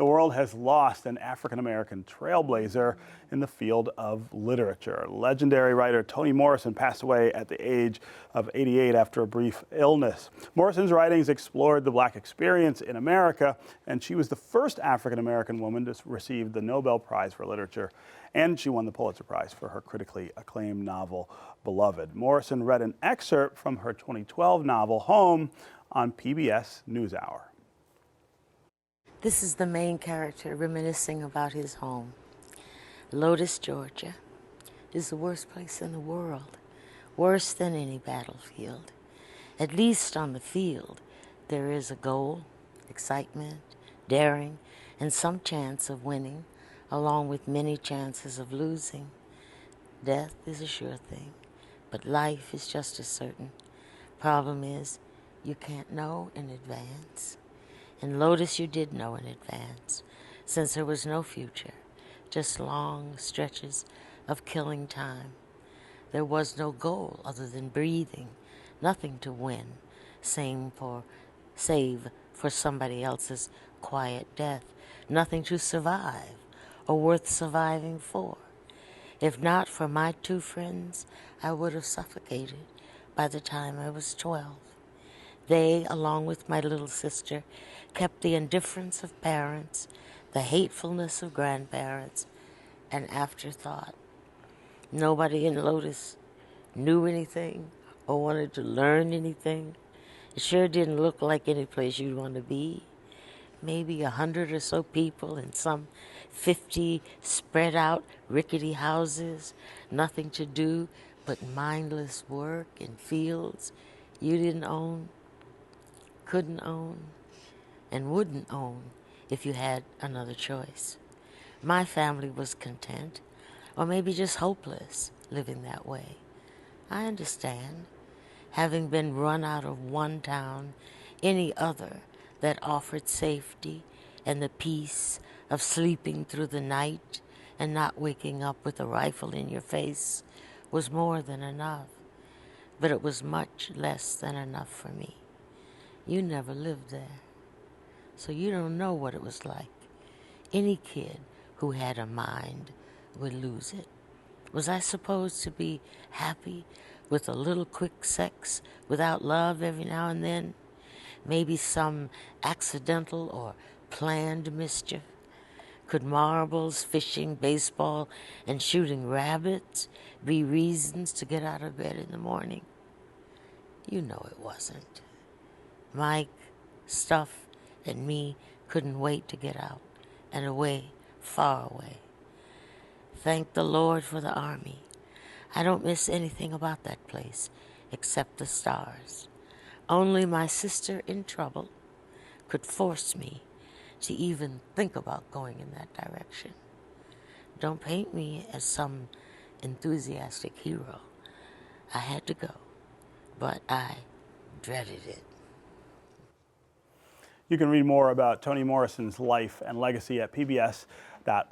The world has lost an African-American trailblazer in the field of literature. Legendary writer Toni Morrison passed away at the age of 88 after a brief illness. Morrison's writings explored the Black experience in America, and she was the first African-American woman to receive the Nobel Prize for Literature, and she won the Pulitzer Prize for her critically acclaimed novel, Beloved. Morrison read an excerpt from her 2012 novel, Home, on PBS NewsHour. This is the main character reminiscing about his home. Lotus, Georgia is the worst place in the world, worse than any battlefield. At least on the field, there is a goal, excitement, daring, and some chance of winning, along with many chances of losing. Death is a sure thing, but life is just as certain. Problem is, you can't know in advance. In Lotus, you did know in advance, since there was no future, just long stretches of killing time. There was no goal other than breathing, nothing to win, save for somebody else's quiet death, nothing to survive or worth surviving for. If not for my two friends, I would have suffocated by the time I was 12. They, along with my little sister, kept the indifference of parents, the hatefulness of grandparents, and afterthought. Nobody in Lotus knew anything or wanted to learn anything. It sure didn't look like any place you'd want to be. Maybe 100 or so people in some 50 spread out rickety houses, nothing to do but mindless work in fields you didn't own, couldn't own, and wouldn't own if you had another choice. My family was content, or maybe just hopeless, living that way. I understand, having been run out of one town, any other that offered safety and the peace of sleeping through the night and not waking up with a rifle in your face was more than enough. But it was much less than enough for me. You never lived there, so you don't know what it was like. Any kid who had a mind would lose it. Was I supposed to be happy with a little quick sex without love every now and then? Maybe some accidental or planned mischief? Could marbles, fishing, baseball, and shooting rabbits be reasons to get out of bed in the morning? You know it wasn't. Mike, Stuff, and me couldn't wait to get out and away, far away. Thank the Lord for the Army. I don't miss anything about that place except the stars. Only my sister in trouble could force me to even think about going in that direction. Don't paint me as some enthusiastic hero. I had to go, but I dreaded it. You can read more about Toni Morrison's life and legacy at pbs.org.